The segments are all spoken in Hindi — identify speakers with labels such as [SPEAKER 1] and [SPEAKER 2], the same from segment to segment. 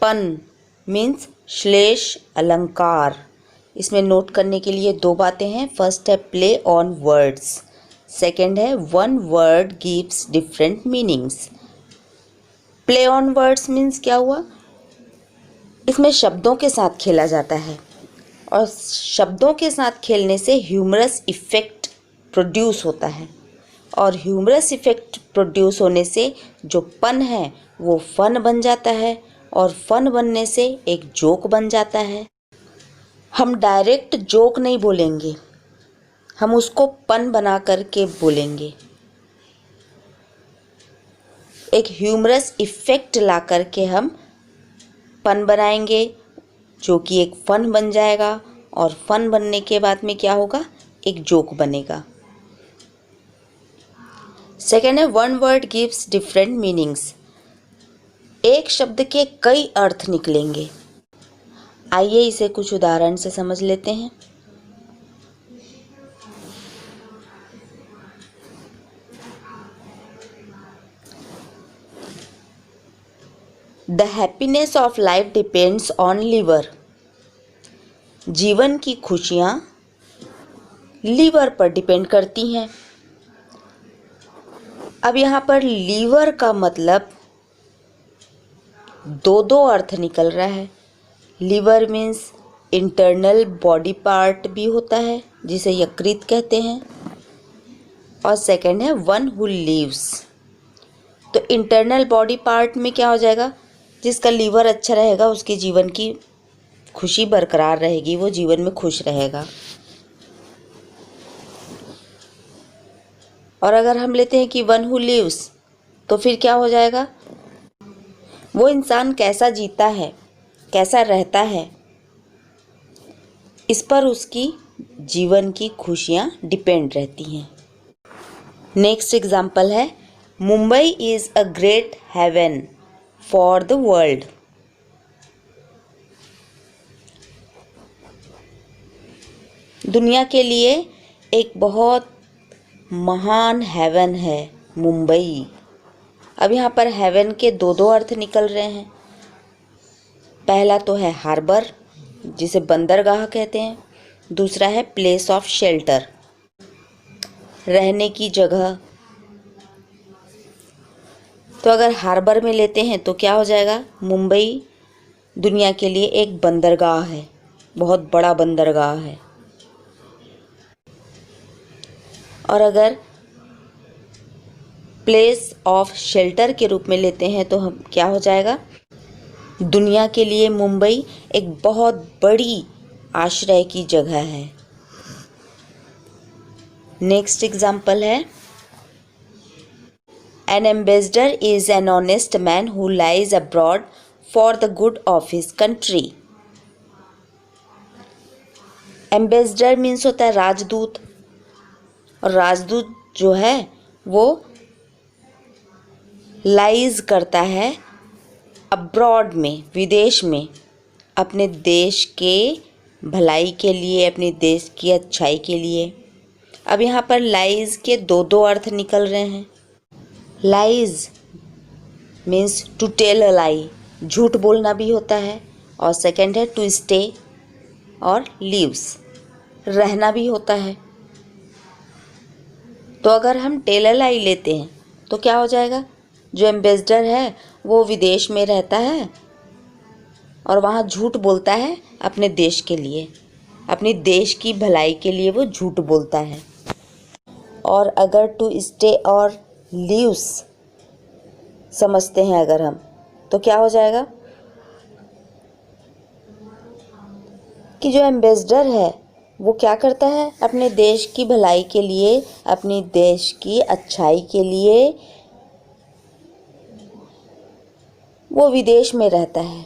[SPEAKER 1] पन मीन्स श्लेष अलंकार। इसमें नोट करने के लिए दो बातें हैं। फर्स्ट है प्ले ऑन वर्ड्स, सेकंड है one word gives different meanings. Play on words means क्या हुआ, इसमें शब्दों के साथ खेला जाता है और शब्दों के साथ खेलने से ह्यूमरस इफ़ेक्ट प्रोड्यूस होता है और ह्यूमरस इफ़ेक्ट प्रोड्यूस होने से जो पन है वो फन बन जाता है और फन बनने से एक जोक बन जाता है। हम डायरेक्ट जोक नहीं बोलेंगे, हम उसको पन बना करके बोलेंगे, एक ह्यूमरस इफ़ेक्ट ला करके हम पन बनाएंगे जो कि एक फन बन जाएगा और फन बनने के बाद में क्या होगा, एक जोक बनेगा। सेकेंड है one word gives different meanings. एक शब्द के कई अर्थ निकलेंगे। आइए इसे कुछ उदाहरण से समझ लेते हैं। The happiness of life depends on liver. जीवन की खुशियाँ लीवर पर डिपेंड करती हैं। अब यहाँ पर लीवर का मतलब दो अर्थ निकल रहा है। Liver means internal body part भी होता है जिसे यकृत कहते हैं, और सेकंड है वन हु लिव्स। तो इंटरनल बॉडी पार्ट में क्या हो जाएगा, जिसका लीवर अच्छा रहेगा उसके जीवन की खुशी बरकरार रहेगी, वो जीवन में खुश रहेगा। और अगर हम लेते हैं कि वन हु लिव्स, तो फिर क्या हो जाएगा, वो इंसान कैसा जीता है, कैसा रहता है, इस पर उसकी जीवन की खुशियाँ डिपेंड रहती हैं। नेक्स्ट एग्जाम्पल है Mumbai is a great haven for the world. दुनिया के लिए एक बहुत महान हेवन है मुंबई। अब यहाँ पर हेवन के दो अर्थ निकल रहे हैं। पहला तो है हार्बर जिसे बंदरगाह कहते हैं, दूसरा है प्लेस ऑफ शेल्टर, रहने की जगह। तो अगर हार्बर में लेते हैं तो क्या हो जाएगा, मुंबई दुनिया के लिए एक बंदरगाह है, बहुत बड़ा बंदरगाह है। और अगर प्लेस ऑफ शेल्टर के रूप में लेते हैं तो हम क्या हो जाएगा, दुनिया के लिए मुंबई एक बहुत बड़ी आश्रय की जगह है। नेक्स्ट एग्जाम्पल है N ambassador is an honest man who lies abroad for the good of his country. Ambassador means होता है राजदूत, और राजदूत जो है वो लाइज करता है अब्रॉड में, विदेश में, अपने देश के भलाई के लिए, अपने देश की अच्छाई के लिए। अब यहाँ पर लाइज के दो अर्थ निकल रहे हैं। Lies means to tell a lie, झूठ बोलना भी होता है, और सेकंड है टू स्टे और लीव्स, रहना भी होता है। तो अगर हम टेल अ लाई लेते हैं तो क्या हो जाएगा, जो एम्बेसडर है वो विदेश में रहता है और वहाँ झूठ बोलता है अपने देश के लिए, अपने देश की भलाई के लिए वो झूठ बोलता है। और अगर टू स्टे और लीव्स समझते हैं अगर हम, तो क्या हो जाएगा कि जो एम्बेसडर है वो क्या करता है, अपने देश की भलाई के लिए, अपने देश की अच्छाई के लिए वो विदेश में रहता है।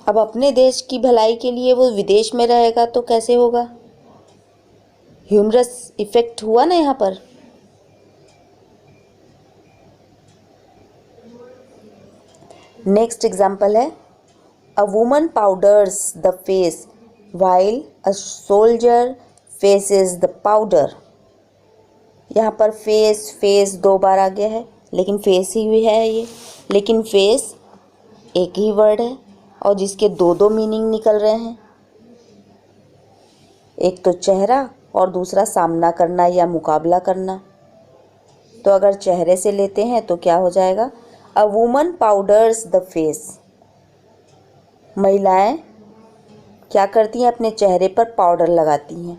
[SPEAKER 1] अब अपने देश की भलाई के लिए वो विदेश में रहेगा तो कैसे होगा, ह्यूमरस इफेक्ट हुआ ना यहाँ पर। नेक्स्ट एग्जाम्पल है a woman powders the face while a soldier faces the powder. यहाँ पर फेस दो बार आ गया है, लेकिन फेस ही है ये, लेकिन फेस एक ही वर्ड है और जिसके दो दो मीनिंग निकल रहे हैं, एक तो चेहरा और दूसरा सामना करना या मुकाबला करना। तो अगर चेहरे से लेते हैं तो क्या हो जाएगा, a woman powders the face. महिलाएं क्या करती हैं, अपने चेहरे पर पाउडर लगाती हैं।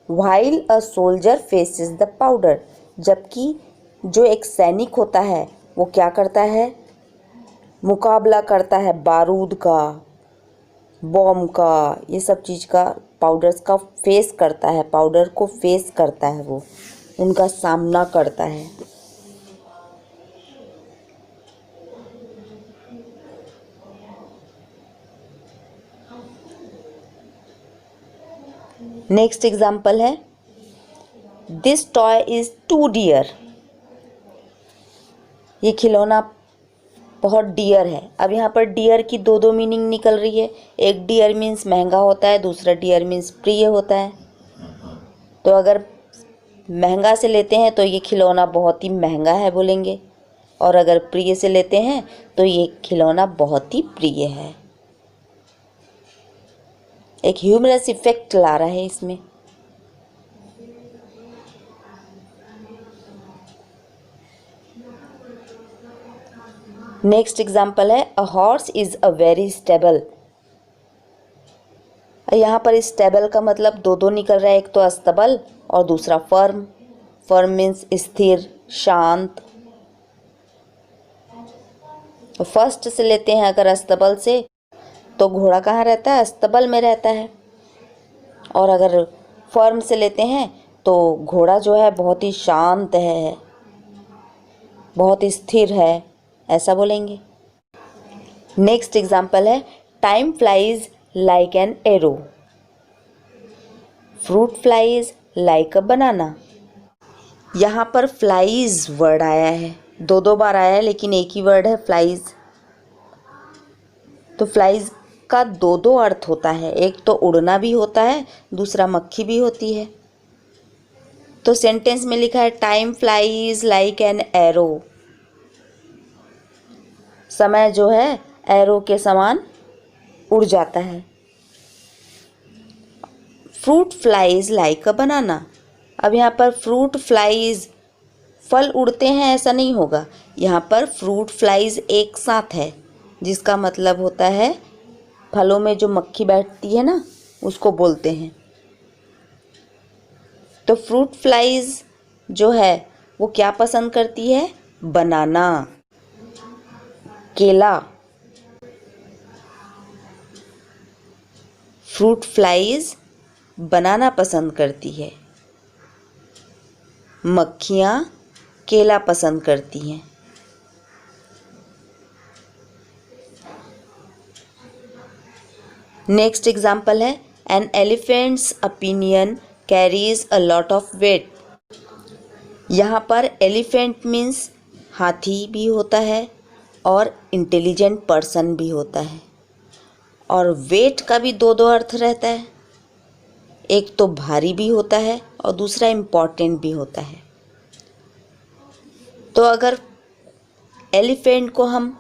[SPEAKER 1] While a soldier faces the powder, जबकि जो एक सैनिक होता है वो क्या करता है, मुकाबला करता है बारूद का, बॉम्ब का, ये सब चीज़ का, पाउडर्स का फेस करता है, पाउडर को फेस करता है, वो उनका सामना करता है। नेक्स्ट एग्जाम्पल है, this toy is too dear. ये खिलौना बहुत डियर है। अब यहाँ पर डियर की दो दो मीनिंग निकल रही है। एक डियर मीन्स महंगा होता है, दूसरा डियर मीन्स प्रिय होता है। तो अगर महंगा से लेते हैं तो ये खिलौना बहुत ही महंगा है बोलेंगे, और अगर प्रिय से लेते हैं तो ये खिलौना बहुत ही प्रिय है। एक ह्यूमरस इफेक्ट ला रहा है इसमें। नेक्स्ट एग्जाम्पल है, a horse is a very stable. यहाँ पर स्टेबल का मतलब दो दो निकल रहा है, एक तो अस्तबल और दूसरा फर्म। फर्म मीन्स स्थिर, शांत। फर्स्ट से लेते हैं अगर अस्तबल से, तो घोड़ा कहाँ रहता है, अस्तबल में रहता है। और अगर फर्म से लेते हैं तो घोड़ा जो है बहुत ही शांत है, बहुत स्थिर है, ऐसा बोलेंगे। नेक्स्ट एग्जाम्पल है, time flies like an arrow, fruit flies like a banana. यहाँ पर फ्लाइज वर्ड आया है, दो दो बार आया है लेकिन एक ही वर्ड है फ्लाइज। तो फ्लाइज का दो दो अर्थ होता है, एक तो उड़ना भी होता है, दूसरा मक्खी भी होती है। तो सेंटेंस में लिखा है, time flies like an arrow. समय जो है एरो के समान उड़ जाता है। फ्रूट फ्लाइज लाइक अ बनाना। अब यहाँ पर फ्रूट फ्लाइज, फल उड़ते हैं ऐसा नहीं होगा, यहाँ पर फ्रूट फ्लाइज एक साथ है, जिसका मतलब होता है फलों में जो मक्खी बैठती है ना, उसको बोलते हैं। तो फ्रूट फ्लाइज जो है वो क्या पसंद करती है, बनाना, केला। फ्रूट फ्लाइज बनाना पसंद करती है, मक्खियाँ केला पसंद करती हैं। नेक्स्ट एग्जाम्पल है, an elephant's opinion carries a lot of weight. यहाँ पर एलिफेंट मीन्स हाथी भी होता है और इंटेलिजेंट पर्सन भी होता है, और वेट का भी दो दो अर्थ रहता है, एक तो भारी भी होता है और दूसरा इम्पॉर्टेंट भी होता है। तो अगर एलिफेंट को हम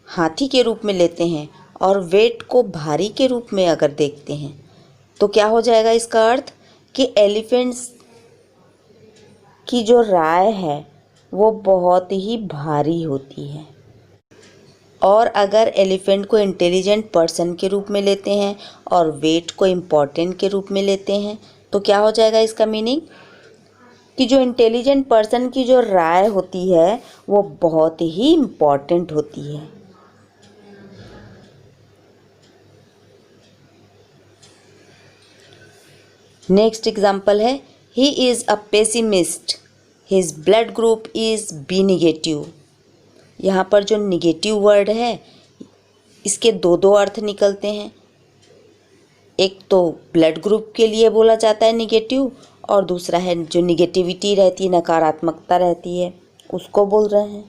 [SPEAKER 1] हाथी के रूप में लेते हैं और वेट को भारी के रूप में अगर देखते हैं तो क्या हो जाएगा इसका अर्थ, कि एलिफेंट्स की जो राय है वो बहुत ही भारी होती है। और अगर एलिफेंट को इंटेलिजेंट पर्सन के रूप में लेते हैं और वेट को इम्पॉर्टेंट के रूप में लेते हैं तो क्या हो जाएगा इसका मीनिंग, कि जो इंटेलिजेंट पर्सन की जो राय होती है वो बहुत ही इम्पॉर्टेंट होती है। नेक्स्ट एग्जाम्पल है, he is a pessimist, his blood group is B negative. यहाँ पर जो निगेटिव वर्ड है इसके दो दो अर्थ निकलते हैं, एक तो ब्लड ग्रुप के लिए बोला जाता है निगेटिव, और दूसरा है जो निगेटिविटी रहती है, नकारात्मकता रहती है, उसको बोल रहे हैं।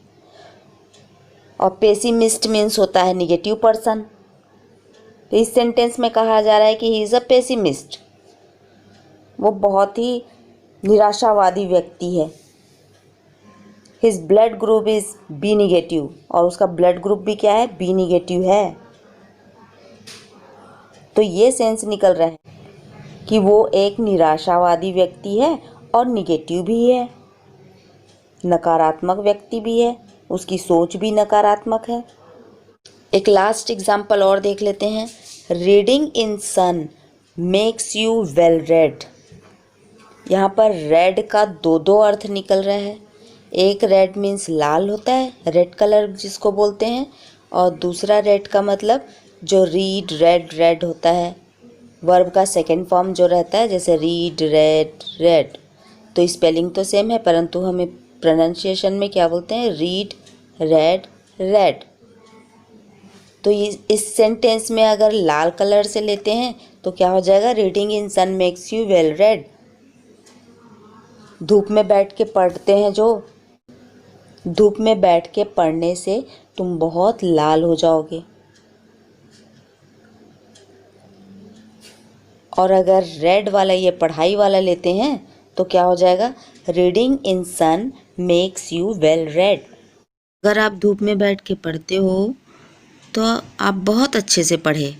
[SPEAKER 1] और पेसिमिस्ट मीन्स होता है निगेटिव पर्सन। तो इस सेंटेंस में कहा जा रहा है कि ही इज़ अ पेसिमिस्ट, वो बहुत ही निराशावादी व्यक्ति है। His blood group is B negative, और उसका ब्लड ग्रुप भी क्या है, बी निगेटिव है। तो ये सेंस निकल रहा है कि वो एक निराशावादी व्यक्ति है और निगेटिव भी है, नकारात्मक व्यक्ति भी है, उसकी सोच भी नकारात्मक है। एक लास्ट एग्जाम्पल और देख लेते हैं। Reading in sun makes you well red. यहाँ पर रेड का दो अर्थ निकल रहा है। एक रेड मीन्स लाल होता है, रेड कलर जिसको बोलते हैं, और दूसरा रेड का मतलब जो रीड रेड रेड होता है, वर्ब का सेकंड फॉर्म जो रहता है, जैसे रीड रेड रेड। तो स्पेलिंग तो सेम है, परंतु हमें प्रोनाउंसिएशन में क्या बोलते हैं, रीड रेड रेड। तो इस सेंटेंस में अगर लाल कलर से लेते हैं तो क्या हो जाएगा, reading in sun makes you well red. धूप में बैठ के पढ़ते हैं जो, धूप में बैठ के पढ़ने से तुम बहुत लाल हो जाओगे। और अगर रेड वाला, ये पढ़ाई वाला लेते हैं तो क्या हो जाएगा, reading in sun makes you well red. अगर आप धूप में बैठ के पढ़ते हो तो आप बहुत अच्छे से पढ़े।